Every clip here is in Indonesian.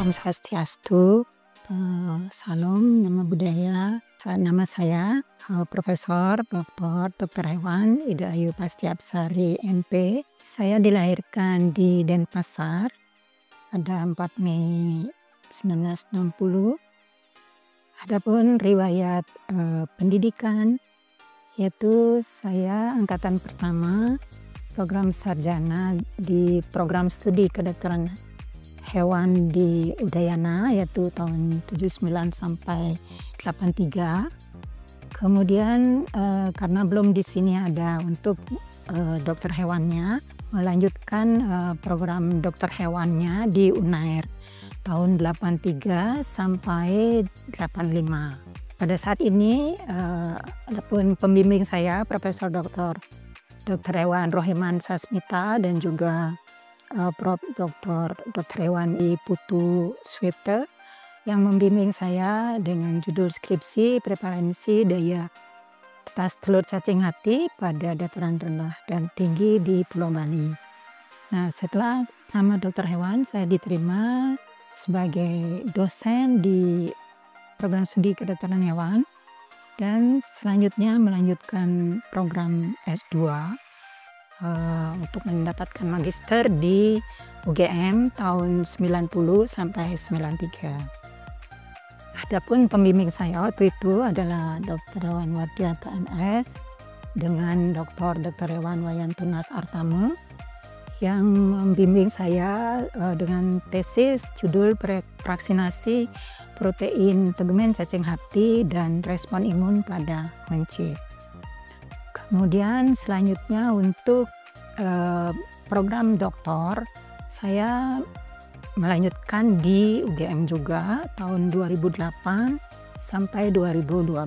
Om Swastiastu, salam, nama budaya. Nama saya Profesor Dr. Hewan Ida Ayu Prastiapsari MP. Saya dilahirkan di Denpasar pada 4 Mei 1960. Adapun riwayat pendidikan, yaitu saya angkatan pertama program sarjana di program studi kedokteran hewan di Udayana, yaitu tahun 79 sampai 83. Kemudian karena belum di sini ada untuk dokter hewannya, melanjutkan program dokter hewannya di Unair tahun 83 sampai 85. Pada saat ini adapun pembimbing saya Profesor Dr. Hewan Rohiman Sasmita dan juga Prof. Dr. Hewan I Putu Swete yang membimbing saya dengan judul skripsi prevalensi daya tetas telur cacing hati pada dataran rendah dan tinggi di Pulau Bali. Nah, setelah nama Dr. Hewan, saya diterima sebagai dosen di program studi kedokteran hewan dan selanjutnya melanjutkan program S2 untuk mendapatkan magister di UGM tahun 90 sampai 93. Adapun pembimbing saya waktu itu adalah Dr. Hewan Wardiata MS dengan Dr. Hewan Wayantunas Artame yang membimbing saya dengan tesis judul vaksinasi protein tegumen cacing hati dan respon imun pada mencit. Kemudian selanjutnya untuk program doktor, saya melanjutkan di UGM juga tahun 2008 sampai 2012.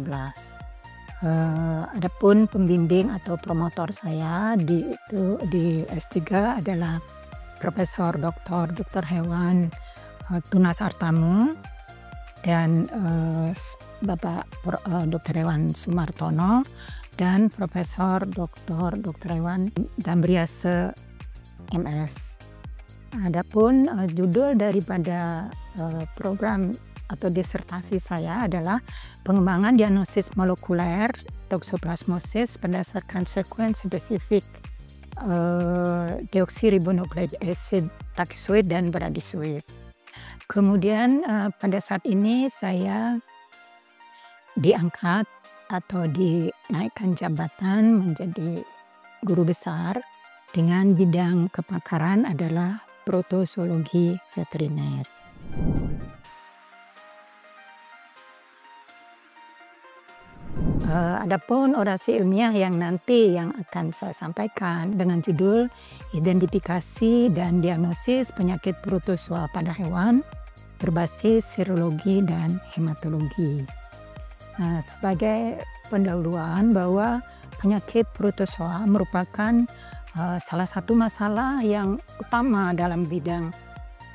Adapun pembimbing atau promotor saya di S3 adalah Profesor Dr. Hewan Tunas Artame dan Bapak Dr. Hewan Sumartono dan Profesor Dr. Hewan Dambriase MS. Adapun judul daripada program atau disertasi saya adalah pengembangan diagnosis molekuler toxoplasmosis berdasarkan sekuens spesifik deoksiribonukleik acid, takisoid dan bradisoid. Kemudian pada saat ini saya diangkat atau dinaikkan jabatan menjadi guru besar dengan bidang kepakaran adalah protozoologi veteriner. Adapun orasi ilmiah yang nanti yang akan saya sampaikan dengan judul identifikasi dan diagnosis penyakit protozoa pada hewan berbasis serologi dan hematologi. Nah, sebagai pendahuluan bahwa penyakit protozoa merupakan salah satu masalah yang utama dalam bidang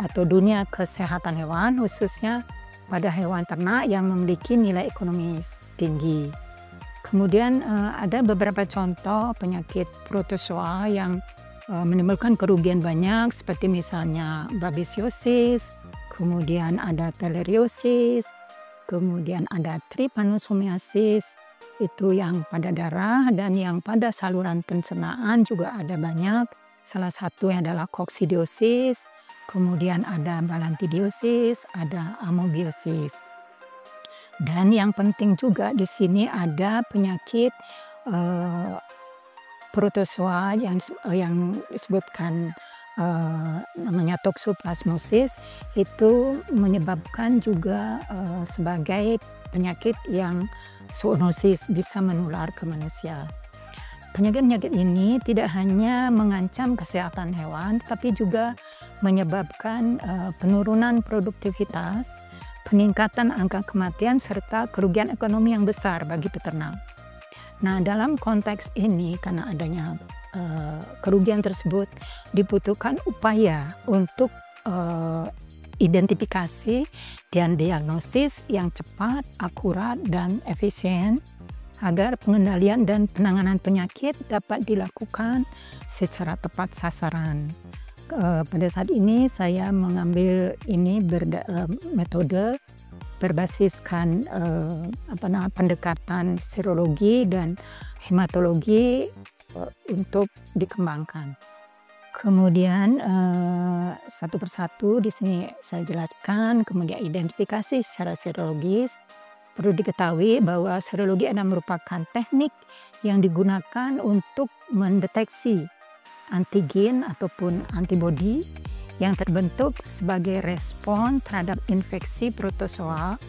atau dunia kesehatan hewan, khususnya pada hewan ternak yang memiliki nilai ekonomis tinggi. Kemudian ada beberapa contoh penyakit protozoa yang menimbulkan kerugian banyak seperti misalnya babesiosis, kemudian ada theileriosis, kemudian ada trypanosomiasis, itu yang pada darah dan yang pada saluran pencernaan juga ada banyak. Salah satu adalah koksidiosis, kemudian ada balantidiosis, ada amobiosis. Dan yang penting juga di sini ada penyakit protozoa yang disebutkan namanya toxoplasmosis, itu menyebabkan juga sebagai penyakit yang zoonosis, bisa menular ke manusia. Penyakit-penyakit ini tidak hanya mengancam kesehatan hewan, tetapi juga menyebabkan penurunan produktivitas, peningkatan angka kematian, serta kerugian ekonomi yang besar bagi peternak. Nah, dalam konteks ini karena adanya kerugian tersebut dibutuhkan upaya untuk identifikasi dan diagnosis yang cepat, akurat, dan efisien agar pengendalian dan penanganan penyakit dapat dilakukan secara tepat sasaran. pada saat ini saya mengambil metode berbasiskan pendekatan serologi dan hematologi untuk dikembangkan. Kemudian satu persatu di sini saya jelaskan, kemudian identifikasi secara serologis. Perlu diketahui bahwa serologi adalah merupakan teknik yang digunakan untuk mendeteksi antigen ataupun antibodi yang terbentuk sebagai respon terhadap infeksi protozoa,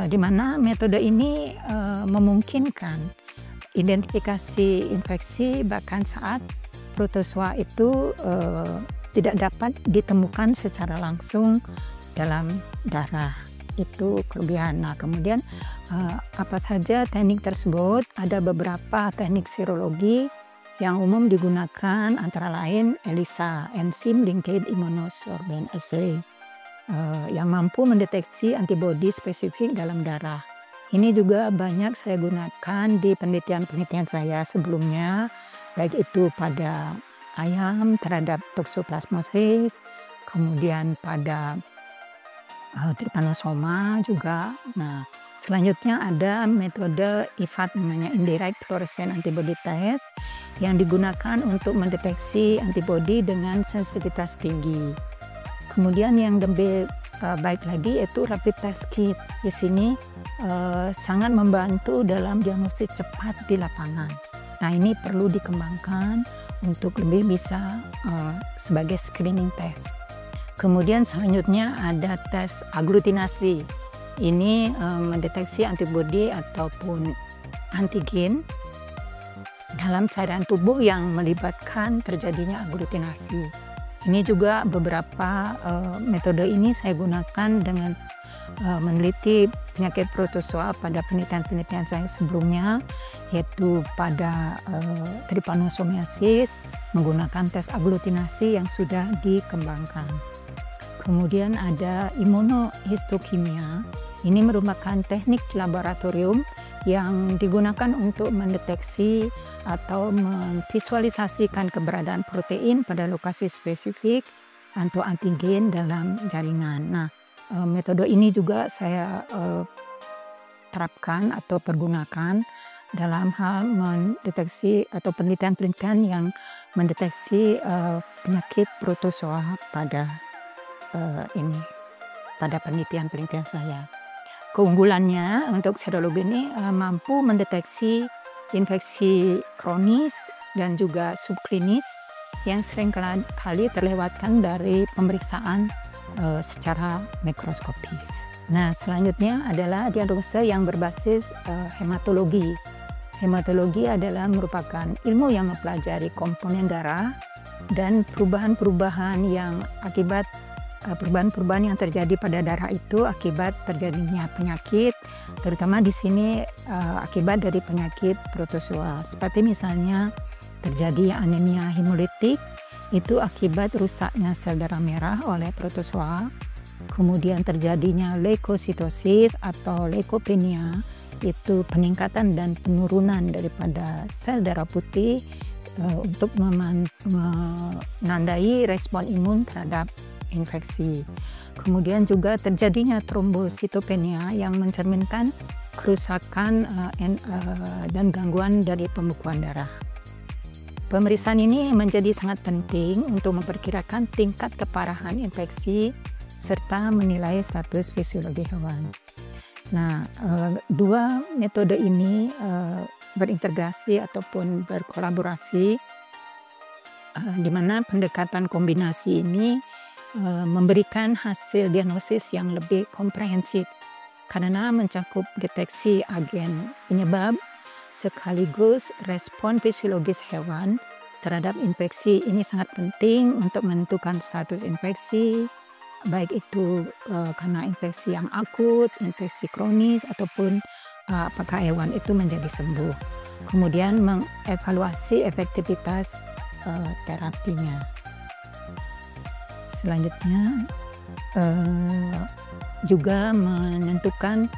di mana metode ini memungkinkan identifikasi infeksi bahkan saat protozoa itu tidak dapat ditemukan secara langsung dalam darah. Itu kelebihan. Nah, kemudian apa saja teknik tersebut? Ada beberapa teknik serologi yang umum digunakan, antara lain ELISA, Enzyme Linked Immunosorbent Assay, yang mampu mendeteksi antibodi spesifik dalam darah. Ini juga banyak saya gunakan di penelitian-penelitian saya sebelumnya, baik itu pada ayam terhadap Toxoplasmosis, kemudian pada Trypanosoma juga. Nah, selanjutnya ada metode IFAT, namanya Indirect Fluorescent Antibody Test, yang digunakan untuk mendeteksi antibodi dengan sensitivitas tinggi. Kemudian yang lebih baik lagi yaitu Rapid Test Kit. Di sini sangat membantu dalam diagnosis cepat di lapangan. Nah, ini perlu dikembangkan untuk lebih bisa sebagai screening test. Kemudian selanjutnya ada tes aglutinasi. Ini mendeteksi antibodi ataupun antigen dalam cairan tubuh yang melibatkan terjadinya aglutinasi. Ini juga beberapa metode ini saya gunakan dengan meneliti penyakit protozoa pada penelitian-penelitian saya sebelumnya, yaitu pada Trypanosomiasis menggunakan tes aglutinasi yang sudah dikembangkan. Kemudian ada imunohistokimia. Ini merupakan teknik laboratorium yang digunakan untuk mendeteksi atau memvisualisasikan keberadaan protein pada lokasi spesifik atau antigen dalam jaringan. Nah, metode ini juga saya terapkan atau pergunakan dalam hal mendeteksi atau penelitian-penelitian yang mendeteksi penyakit protozoa pada pada penelitian-penelitian saya. Keunggulannya untuk serologi ini mampu mendeteksi infeksi kronis dan juga subklinis yang seringkali terlewatkan dari pemeriksaan secara mikroskopis. Nah, selanjutnya adalah diagnosa yang berbasis hematologi. Hematologi adalah merupakan ilmu yang mempelajari komponen darah dan perubahan-perubahan yang terjadi pada darah itu akibat terjadinya penyakit, terutama di sini akibat dari penyakit protozoa. Seperti misalnya terjadi anemia hemolitik, itu akibat rusaknya sel darah merah oleh protozoa. Kemudian terjadinya leukositosis atau leukopenia, itu peningkatan dan penurunan daripada sel darah putih untuk menandai respon imun terhadap infeksi. Kemudian juga terjadinya trombositopenia yang mencerminkan kerusakan dan gangguan dari pembekuan darah. Pemeriksaan ini menjadi sangat penting untuk memperkirakan tingkat keparahan infeksi serta menilai status fisiologi hewan. Nah, dua metode ini berintegrasi ataupun berkolaborasi, di mana pendekatan kombinasi ini memberikan hasil diagnosis yang lebih komprehensif karena mencakup deteksi agen penyebab sekaligus respon fisiologis hewan terhadap infeksi. Ini sangat penting untuk menentukan status infeksi, baik itu karena infeksi yang akut, infeksi kronis, ataupun apakah hewan itu menjadi sembuh. Kemudian mengevaluasi efektivitas terapinya. Selanjutnya juga menentukan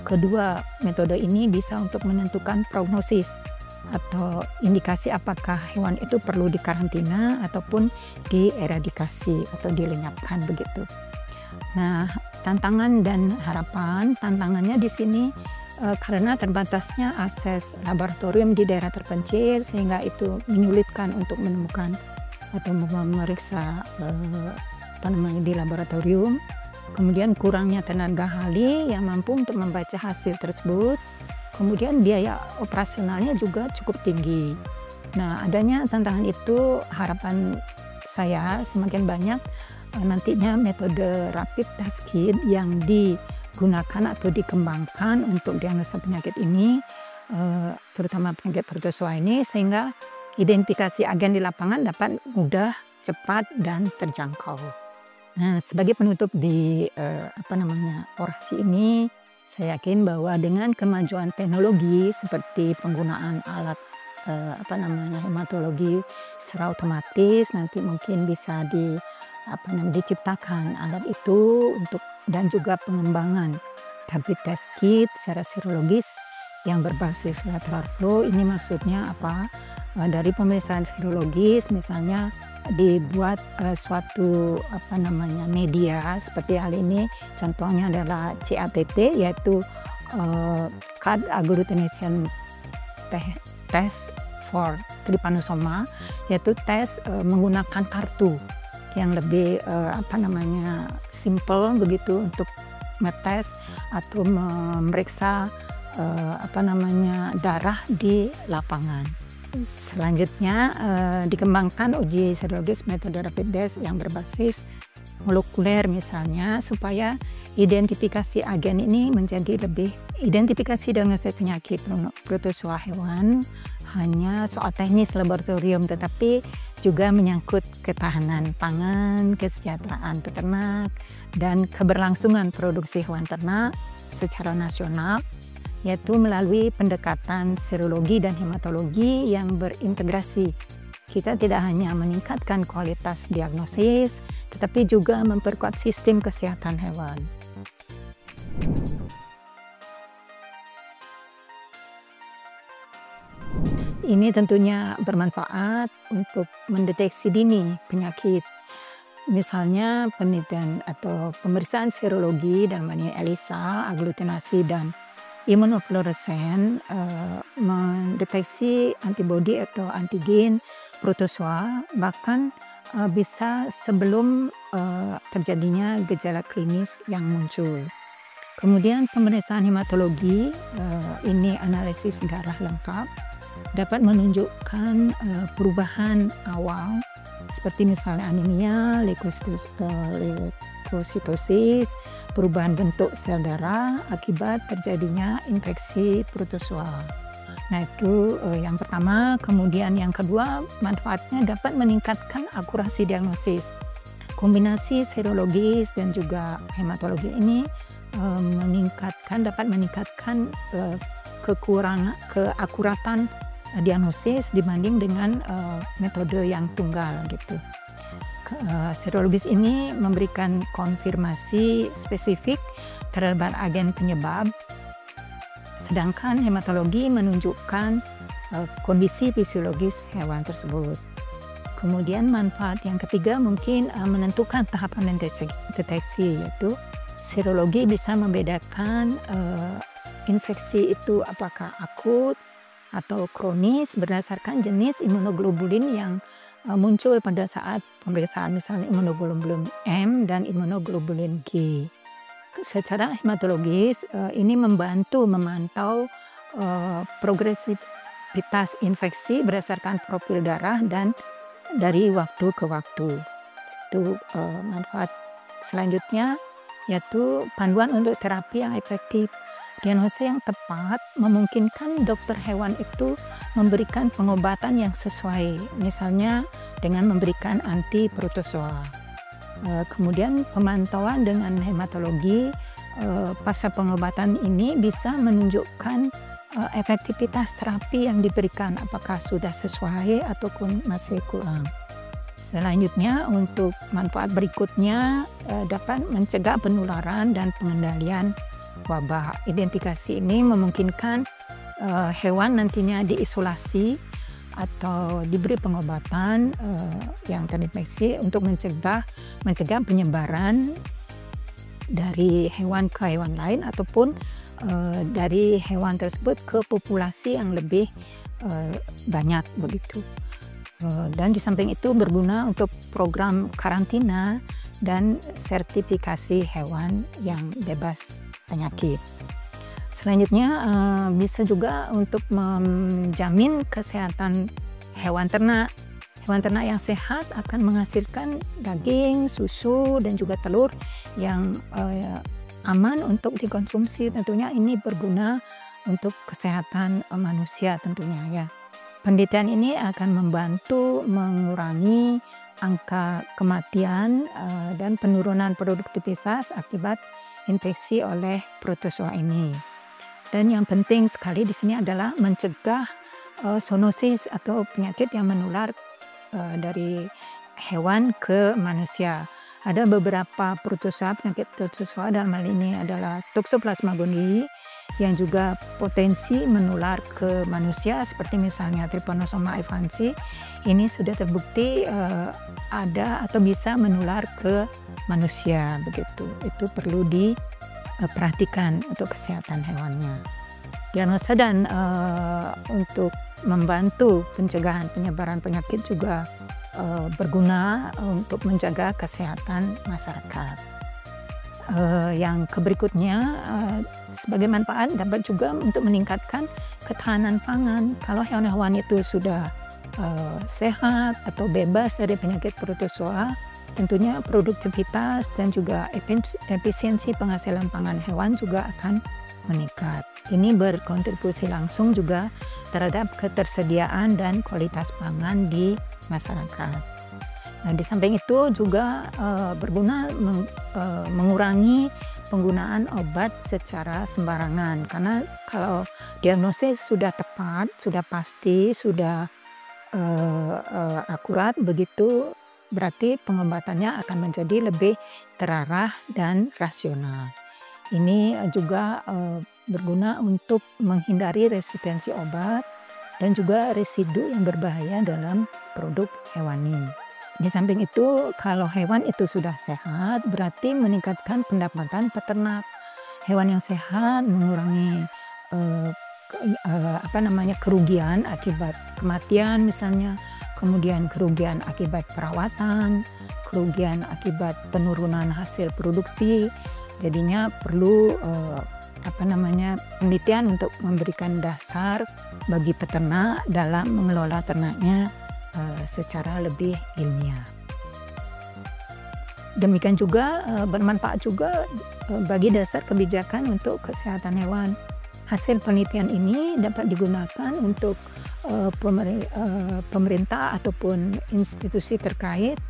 kedua metode ini bisa untuk menentukan prognosis atau indikasi apakah hewan itu perlu dikarantina ataupun dieradikasi atau dilenyapkan begitu. Nah, tantangan dan harapan, tantangannya di sini karena terbatasnya akses laboratorium di daerah terpencil sehingga itu menyulitkan untuk menemukan atau memeriksa di laboratorium. Kemudian kurangnya tenaga ahli yang mampu untuk membaca hasil tersebut. Kemudian biaya operasionalnya juga cukup tinggi. Nah, adanya tantangan itu harapan saya semakin banyak nantinya metode rapid test kit yang digunakan atau dikembangkan untuk diagnosa penyakit ini, terutama penyakit protozoa ini, sehingga identifikasi agen di lapangan dapat mudah, cepat, dan terjangkau. Nah, sebagai penutup di orasi ini, saya yakin bahwa dengan kemajuan teknologi seperti penggunaan alat hematologi secara otomatis, nanti mungkin bisa diciptakan alat itu dan juga pengembangan rapid test kit secara serologis yang berbasis lateral flow. Ini maksudnya apa? Dari pemeriksaan serologis misalnya dibuat suatu media seperti hal ini, contohnya adalah CATT, yaitu Card Agglutination Test for Trypanosoma, yaitu tes menggunakan kartu yang lebih simple begitu untuk ngetes atau memeriksa darah di lapangan. Selanjutnya dikembangkan uji serologis metode rapid test yang berbasis molekuler misalnya, supaya identifikasi agen ini menjadi lebih identifikasi diagnosis penyakit protozoa hewan hanya soal teknis laboratorium, tetapi juga menyangkut ketahanan pangan, kesejahteraan peternak, dan keberlangsungan produksi hewan ternak secara nasional, yaitu melalui pendekatan serologi dan hematologi yang berintegrasi. Kita tidak hanya meningkatkan kualitas diagnosis, tetapi juga memperkuat sistem kesehatan hewan. Ini tentunya bermanfaat untuk mendeteksi dini penyakit. Misalnya penelitian atau pemeriksaan serologi dan ELISA, aglutinasi, dan imunofluoresen mendeteksi antibodi atau antigen protozoa, bahkan bisa sebelum terjadinya gejala klinis yang muncul. Kemudian pemeriksaan hematologi, ini analisis darah lengkap, dapat menunjukkan perubahan awal seperti misalnya anemia, leukositosis, perubahan bentuk sel darah akibat terjadinya infeksi protozoa. Nah, itu yang pertama. Kemudian yang kedua, manfaatnya dapat meningkatkan akurasi diagnosis. Kombinasi serologis dan juga hematologi ini dapat meningkatkan keakuratan diagnosis dibanding dengan metode yang tunggal gitu. Serologis ini memberikan konfirmasi spesifik terhadap agen penyebab, sedangkan hematologi menunjukkan kondisi fisiologis hewan tersebut. Kemudian manfaat yang ketiga mungkin menentukan tahapan deteksi, yaitu serologi bisa membedakan infeksi itu apakah akut atau kronis berdasarkan jenis imunoglobulin yang muncul pada saat pemeriksaan, misalnya imunoglobulin M dan imunoglobulin G. Secara hematologis ini membantu memantau progresivitas infeksi berdasarkan profil darah dan dari waktu ke waktu. Itu manfaat selanjutnya, yaitu panduan untuk terapi yang efektif. Diagnosa yang tepat memungkinkan dokter hewan itu memberikan pengobatan yang sesuai, misalnya dengan memberikan anti protozoa. Kemudian pemantauan dengan hematologi pasca pengobatan ini bisa menunjukkan efektivitas terapi yang diberikan, apakah sudah sesuai ataupun masih kurang. Selanjutnya, untuk manfaat berikutnya dapat mencegah penularan dan pengendalian wabah. Identifikasi ini memungkinkan hewan nantinya diisolasi atau diberi pengobatan yang terinfeksi untuk mencegah penyebaran dari hewan ke hewan lain ataupun dari hewan tersebut ke populasi yang lebih banyak begitu. Dan di samping itu berguna untuk program karantina dan sertifikasi hewan yang bebas penyakit. Selanjutnya bisa juga untuk menjamin kesehatan hewan ternak. Hewan ternak yang sehat akan menghasilkan daging, susu, dan juga telur yang aman untuk dikonsumsi. Tentunya ini berguna untuk kesehatan manusia tentunya ya. Penelitian ini akan membantu mengurangi angka kematian dan penurunan produktivitas akibat infeksi oleh protozoa ini. Dan yang penting sekali di sini adalah mencegah zoonosis atau penyakit yang menular dari hewan ke manusia. Ada beberapa penyakit protozoa dalam hal ini adalah Toxoplasma gondii yang juga potensi menular ke manusia seperti misalnya Trypanosoma efansi. Ini sudah terbukti ada atau bisa menular ke manusia begitu. Itu perlu diperhatikan untuk kesehatan hewannya. Diagnosa dan untuk membantu pencegahan penyebaran penyakit juga berguna untuk menjaga kesehatan masyarakat. Yang berikutnya sebagai manfaat dapat juga untuk meningkatkan ketahanan pangan. Kalau hewan-hewan itu sudah sehat atau bebas dari penyakit protozoa, tentunya produktivitas dan juga efisiensi penghasilan pangan hewan juga akan meningkat. Ini berkontribusi langsung juga terhadap ketersediaan dan kualitas pangan di masyarakat. Nah, di samping itu juga berguna mengurangi penggunaan obat secara sembarangan, karena kalau diagnosis sudah tepat, sudah pasti, sudah akurat begitu, berarti pengobatannya akan menjadi lebih terarah dan rasional. Ini juga berguna untuk menghindari resistensi obat dan juga residu yang berbahaya dalam produk hewani. Di samping itu, kalau hewan itu sudah sehat, berarti meningkatkan pendapatan peternak. Hewan yang sehat mengurangi kerugian akibat kematian misalnya, kemudian kerugian akibat perawatan, kerugian akibat penurunan hasil produksi. Jadinya perlu penelitian untuk memberikan dasar bagi peternak dalam mengelola ternaknya secara lebih ilmiah. Demikian juga bermanfaat juga bagi dasar kebijakan untuk kesehatan hewan. Hasil penelitian ini dapat digunakan untuk pemerintah ataupun institusi terkait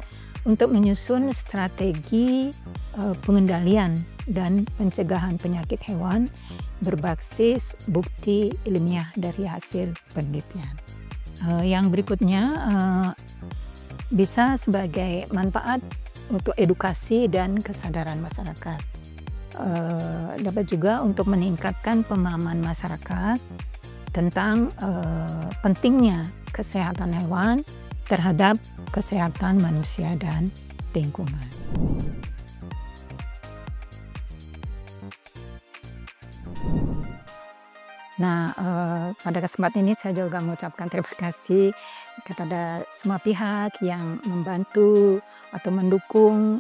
untuk menyusun strategi pengendalian dan pencegahan penyakit hewan berbasis bukti ilmiah dari hasil penelitian. Yang berikutnya bisa sebagai manfaat untuk edukasi dan kesadaran masyarakat. Dapat juga untuk meningkatkan pemahaman masyarakat tentang pentingnya kesehatan hewan terhadap kesehatan manusia dan lingkungan. Nah, pada kesempatan ini saya juga mengucapkan terima kasih kepada semua pihak yang membantu atau mendukung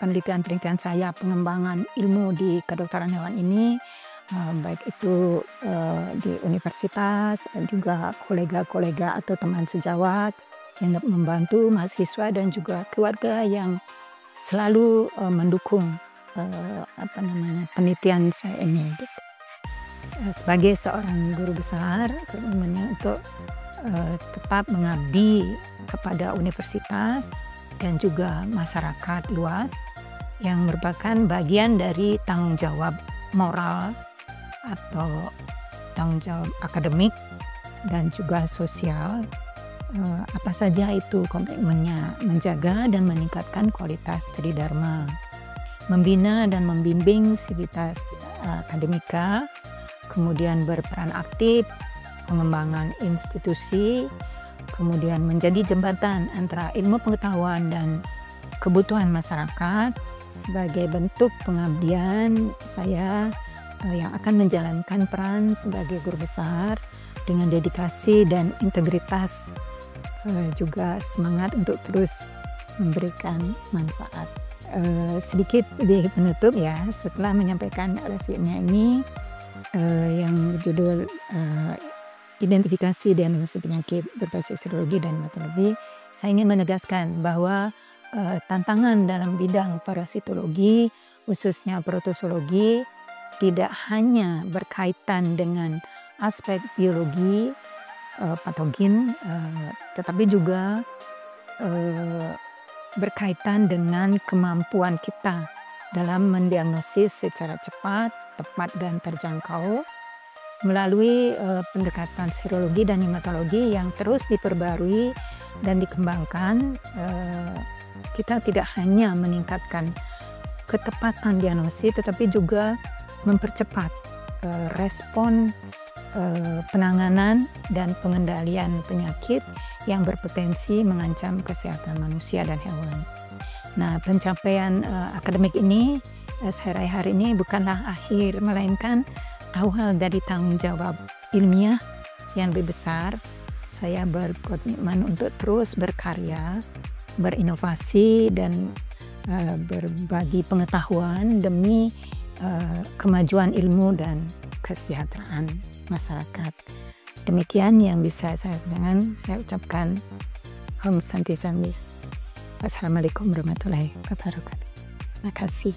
penelitian-penelitian saya, pengembangan ilmu di kedokteran hewan ini, baik itu di universitas, juga kolega-kolega atau teman sejawat yang membantu mahasiswa dan juga keluarga yang selalu mendukung penelitian saya ini. Gitu. Sebagai seorang guru besar, untuk tetap mengabdi kepada universitas dan juga masyarakat luas yang merupakan bagian dari tanggung jawab moral atau tanggung jawab akademik dan juga sosial. Apa saja itu komitmennya, menjaga dan meningkatkan kualitas tridharma, membina dan membimbing sivitas akademika, kemudian berperan aktif, pengembangan institusi, kemudian menjadi jembatan antara ilmu pengetahuan dan kebutuhan masyarakat. Sebagai bentuk pengabdian, saya yang akan menjalankan peran sebagai guru besar dengan dedikasi dan integritas, juga semangat untuk terus memberikan manfaat. Sedikit di penutup ya, setelah menyampaikan narasi ilmiah ini yang berjudul identifikasi diagnosis penyakit berbasis serologi dan hematologi, saya ingin menegaskan bahwa tantangan dalam bidang parasitologi, khususnya protosologi, tidak hanya berkaitan dengan aspek biologi patogen, tetapi juga berkaitan dengan kemampuan kita dalam mendiagnosis secara cepat, tepat, dan terjangkau melalui pendekatan serologi dan hematologi yang terus diperbarui dan dikembangkan. Kita tidak hanya meningkatkan ketepatan diagnosis, tetapi juga mempercepat respon penanganan dan pengendalian penyakit yang berpotensi mengancam kesehatan manusia dan hewan. Nah, pencapaian akademik ini saya raih hari ini bukanlah akhir, melainkan awal dari tanggung jawab ilmiah yang lebih besar. Saya berkomitmen untuk terus berkarya, berinovasi, dan berbagi pengetahuan demi kemajuan ilmu dan kesejahteraan masyarakat. Demikian yang bisa saya ucapkan. Om Santi Sandi. Wassalamualaikum warahmatullahi wabarakatuh. Terima kasih.